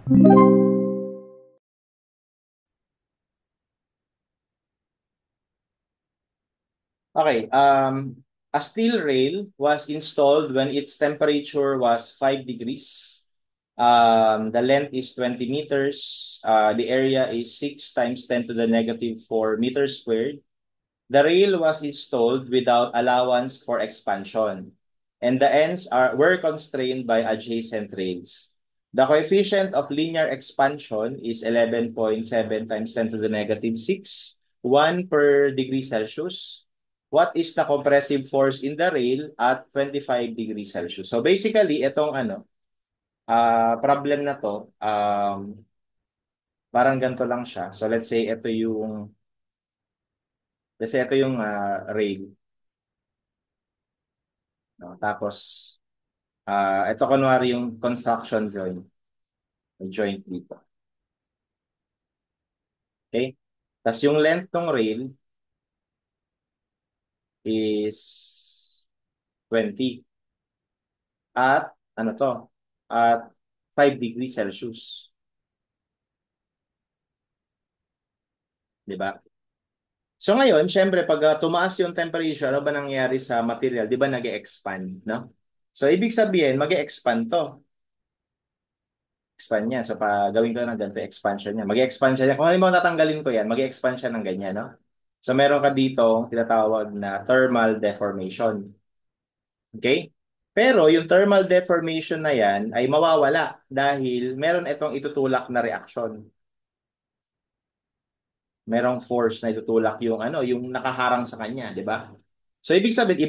Okay, a steel rail was installed when its temperature was 5 degrees. The length is 20 meters. The area is 6 times 10 to the negative 4 meters squared. The rail was installed without allowance for expansion, and the ends were constrained by adjacent rails. The coefficient of linear expansion is 11.7 times 10 to the negative 6, 1 per degree Celsius. What is the compressive force in the rail at 25 degrees Celsius? So basically, itong problem na to, parang ganito lang siya. So let's say ito yung rail. No? Tapos, ito kunwari yung construction joint. May joint dito. Okay? Tapos yung length ng rail is 20. At, ano to? At 5 degrees Celsius. Di ba? So ngayon, syempre, pag tumaas yung temperature, ano ba nangyayari sa material? Di ba nag-expand, no? So, ibig sabihin, mag-expand to. Expand niya. So, gawin ko na ganito, expansion niya. Mag-expand siya. Kung halimbawa tatanggalin ko yan, mag-expand siya ng ganyan, no? So, meron ka dito tinatawag na thermal deformation. Okay? Pero yung thermal deformation na yan ay mawawala dahil meron itong itutulak na reaksyon. Merong force na itutulak yung nakaharang sa kanya, di ba? So, ibig sabihin,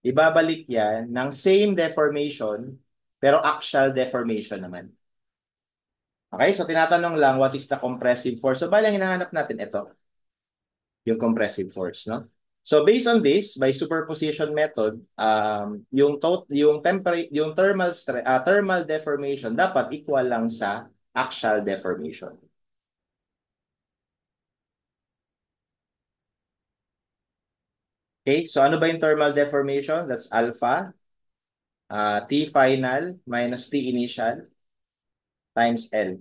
ibabalik yan ng same deformation, pero axial deformation naman. Okay, so tinatanong lang, what is the compressive force? So, bali, ang hinahanap natin ito, yung compressive force, no? So, based on this, by superposition method, yung thermal deformation dapat equal lang sa axial deformation. Okay, so ano ba yung thermal deformation? That's alpha, T final minus T initial times L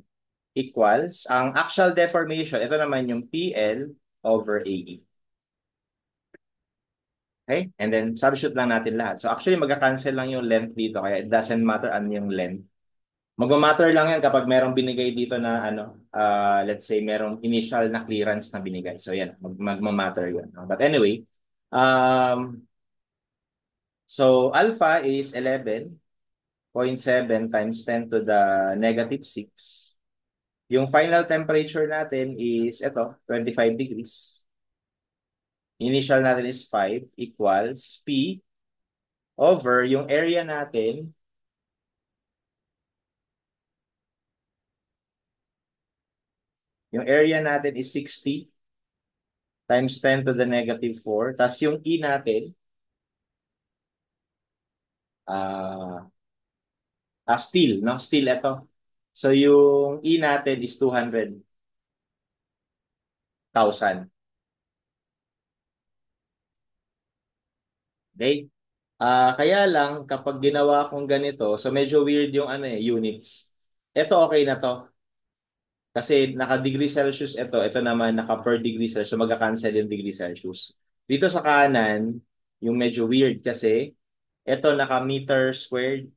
equals, ang axial deformation, ito naman yung PL over AE. Okay? And then, substitute lang natin lahat. So, actually, magka-cancel lang yung length dito. Kaya, it doesn't matter ano yung length. Magma-matter lang yan kapag merong binigay dito na, let's say, merong initial na clearance na binigay. So, yan. Magma-matter yun. But anyway, so, alpha is 11.7 times 10 to the negative 6. Yung final temperature natin is, 25 degrees. Initial natin is 5 equals P over yung area natin. Yung area natin is 60 times 10 to the negative 4. Tapos yung E natin, steel, no? Steel ito. So yung E natin is 200,000. Okay? Kaya lang, kapag ginawa kong ganito, so medyo weird yung units. Ito okay na to. Kasi naka-degree Celsius ito naman naka-per degree Celsius. So magka-cancel yung degree Celsius. Dito sa kanan, yung medyo weird kasi ito naka-meter squared.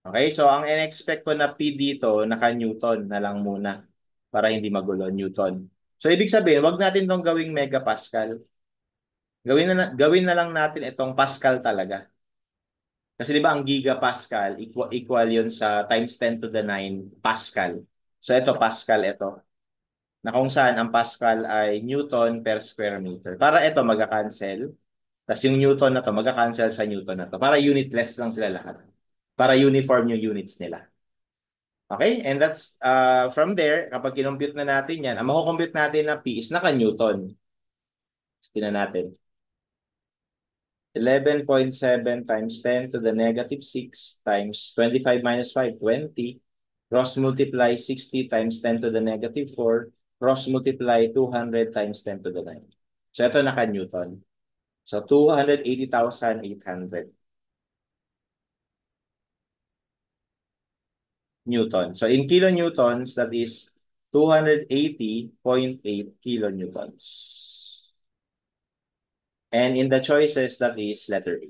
Okay, so ang in-expect ko na P dito, naka-Newton na lang muna para hindi magulo, Newton. So ibig sabihin, wag natin tong gawing megapascal. Gawin na lang natin itong Pascal talaga. Kasi di ba ang gigapascal equal yun sa times 10 to the 9 Pascal. So ito Pascal ito. Na kung saan ang Pascal ay Newton per square meter. Para ito magka-cancel. Tapos yung Newton na to magka-cancel sa Newton na to. Para unitless lang sila lahat. Para uniform yung units nila. Okay? And that's from there, kapag kinompute na natin yan, ang makukompute natin na P is naka-Newton. Tingnan natin. 11.7 times 10 to the negative 6 times 25 minus 5, 20. Cross multiply 60 times 10 to the negative 4. Cross multiply 200 times 10 to the 9. So ito naka-Newton. So 280,800. Newton. So in kilonewtons, that is 280.8 kilonewtons. And in the choices, that is letter A.